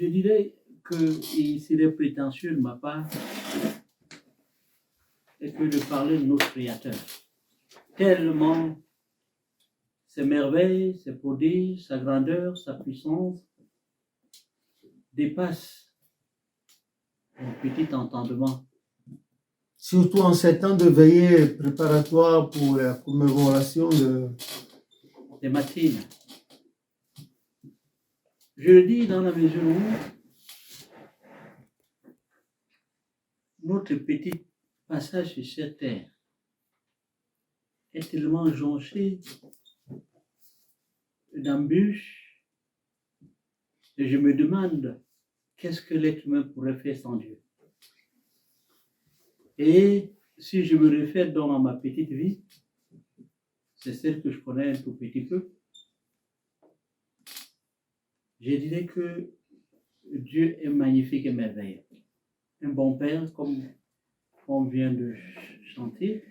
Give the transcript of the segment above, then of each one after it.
Je dirais qu'il serait prétentieux de ma part et que de parler de notre Créateur. Tellement ses merveilles, ses prodiges, sa grandeur, sa puissance dépassent mon petit entendement. Surtout en ces temps de veillée préparatoire pour la commémoration des matines. Je le dis dans la mesure où notre petit passage sur cette terre est tellement jonché d'embûches et je me demande qu'est-ce que l'être humain pourrait faire sans Dieu. Et si je me réfère dans ma petite vie, c'est celle que je connais un tout petit peu, je dirais que Dieu est magnifique et merveilleux. Un bon père, comme on vient de chanter.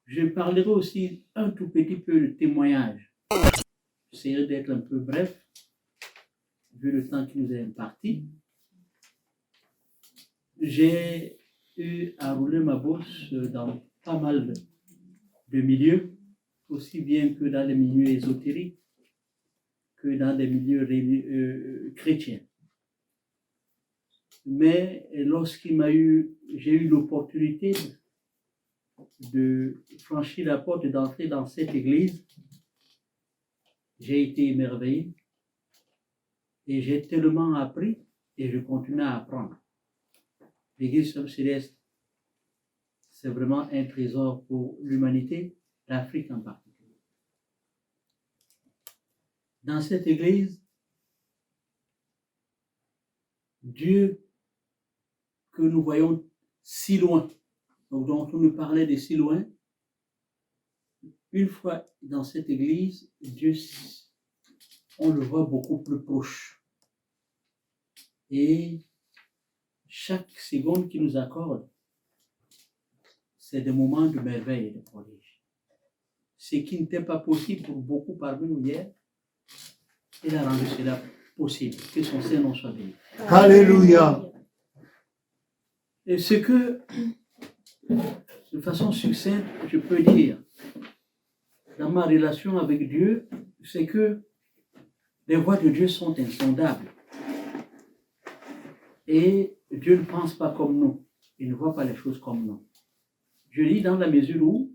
Je parlerai aussi un tout petit peu de témoignage. J'essaierai d'être un peu bref, vu le temps qui nous est imparti. J'ai eu à rouler ma bosse dans pas mal de milieux, aussi bien que dans les milieux ésotériques que dans des milieux chrétiens. Mais j'ai eu l'opportunité de franchir la porte et d'entrer dans cette église, j'ai été émerveillé et j'ai tellement appris et je continue à apprendre. L'église Somme Céleste, c'est vraiment un trésor pour l'humanité, l'Afrique en particulier. Dans cette église, Dieu que nous voyons si loin, donc dont on nous parlait de si loin, une fois dans cette église, Dieu, on le voit beaucoup plus proche. Et chaque seconde qu'il nous accorde, c'est des moments de merveille et de prodige. Ce qui n'était pas possible pour beaucoup parmi nous hier, il a rendu cela possible. Que son Saint-Nom soit béni. Alléluia. Et ce que, de façon succincte, je peux dire dans ma relation avec Dieu, c'est que les voies de Dieu sont insondables. Et Dieu ne pense pas comme nous. Il ne voit pas les choses comme nous. Je dis dans la mesure où,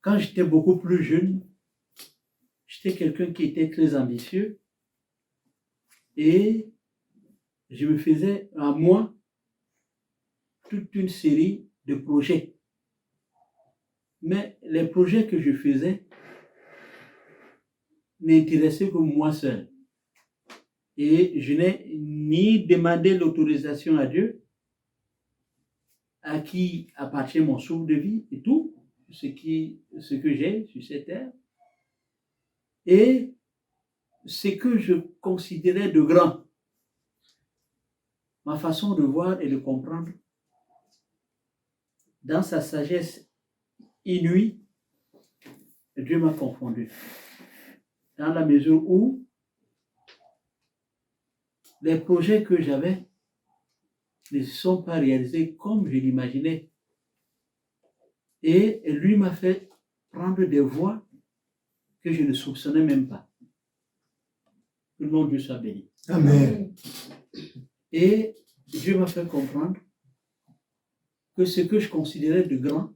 quand j'étais beaucoup plus jeune, j'étais quelqu'un qui était très ambitieux et je me faisais à moi toute une série de projets. Mais les projets que je faisais n'intéressaient que moi seul. Et je n'ai ni demandé l'autorisation à Dieu, à qui appartient mon souffle de vie et tout ce que j'ai sur cette terre, et ce que je considérais de grand. Ma façon de voir et de comprendre, dans sa sagesse inouïe, Dieu m'a confondu. Dans la mesure où les projets que j'avais ne se sont pas réalisés comme je l'imaginais. Et lui m'a fait prendre des voies que je ne soupçonnais même pas. Que le nom de Dieu soit béni. Amen. Et Dieu m'a fait comprendre que ce que je considérais de grand,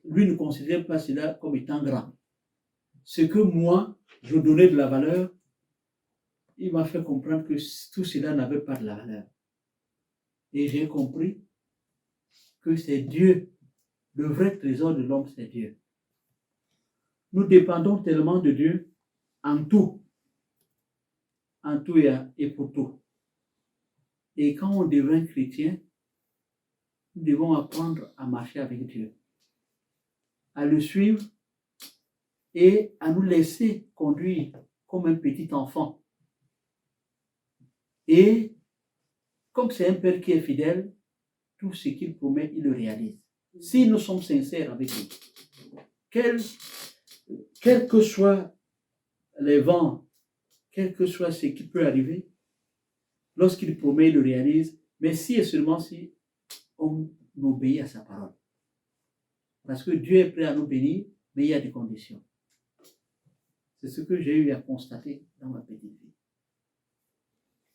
lui ne considérait pas cela comme étant grand. Ce que moi, je donnais de la valeur, il m'a fait comprendre que tout cela n'avait pas de la valeur. Et j'ai compris que c'est Dieu. Le vrai trésor de l'homme, c'est Dieu. Nous dépendons tellement de Dieu en tout et pour tout. Et quand on devient chrétien, nous devons apprendre à marcher avec Dieu, à le suivre et à nous laisser conduire comme un petit enfant. Et comme c'est un Père qui est fidèle, tout ce qu'il promet, il le réalise. Si nous sommes sincères avec lui, quel que soit les vents, quel que soit ce qui peut arriver, lorsqu'il promet, il le réalise, mais si et seulement si on obéit à sa parole. Parce que Dieu est prêt à nous bénir, mais il y a des conditions. C'est ce que j'ai eu à constater dans ma petite vie.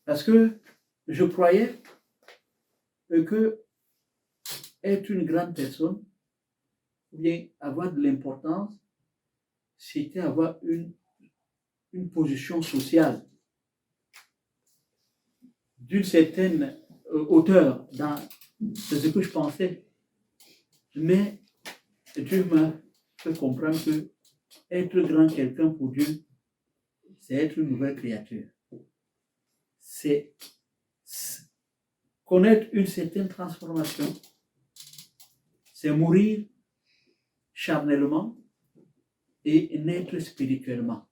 Parce que je croyais que être une grande personne, ou bien avoir de l'importance, c'était avoir une position sociale d'une certaine hauteur dans ce que je pensais. Mais Dieu m'a fait comprendre que être grand quelqu'un pour Dieu, c'est être une nouvelle créature. C'est connaître une certaine transformation. C'est mourir charnellement et naître spirituellement.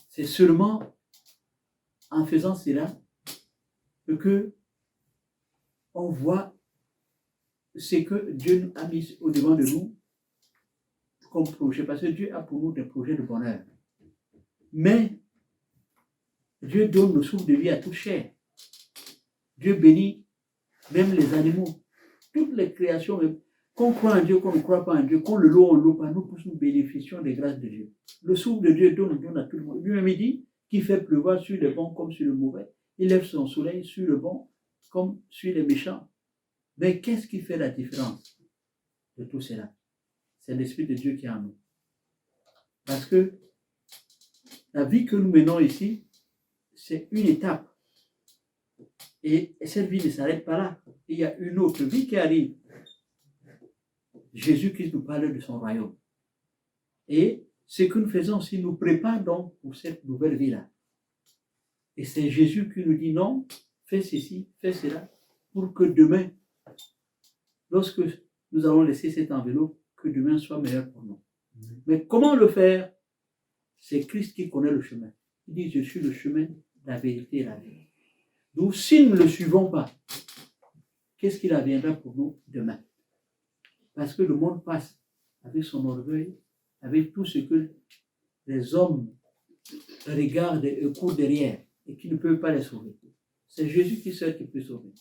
C'est seulement en faisant cela que on voit ce que Dieu a mis au devant de nous comme projet. Parce que Dieu a pour nous des projets de bonheur. Mais Dieu donne le souffle de vie à toute chair. Dieu bénit même les animaux, toutes les créations, qu'on croit en Dieu, qu'on ne croit pas en Dieu, qu'on le loue, on ne loue pas, nous tous nous bénéficions des grâces de Dieu. Le souffle de Dieu donne à tout le monde. Lui-même il dit qu'il fait pleuvoir sur les bons comme sur les mauvais. Il lève son soleil sur le bon comme sur les méchants. Mais qu'est-ce qui fait la différence de tout cela? C'est l'Esprit de Dieu qui est en nous. Parce que la vie que nous menons ici, c'est une étape. Et cette vie ne s'arrête pas là. Il y a une autre vie qui arrive. Jésus-Christ nous parle de son royaume. Et ce que nous faisons, c'est nous préparer donc pour cette nouvelle vie-là. Et c'est Jésus qui nous dit non, fais ceci, fais cela, pour que demain, lorsque nous allons laisser cette enveloppe, que demain soit meilleur pour nous. Mais comment le faire? C'est Christ qui connaît le chemin. Il dit, je suis le chemin, la vérité et la vie. Donc, si nous ne le suivons pas, qu'est-ce qu'il adviendra pour nous demain? Parce que le monde passe avec son orgueil, avec tout ce que les hommes regardent et courent derrière et qui ne peuvent pas les sauver. C'est Jésus qui seul qui peut sauver.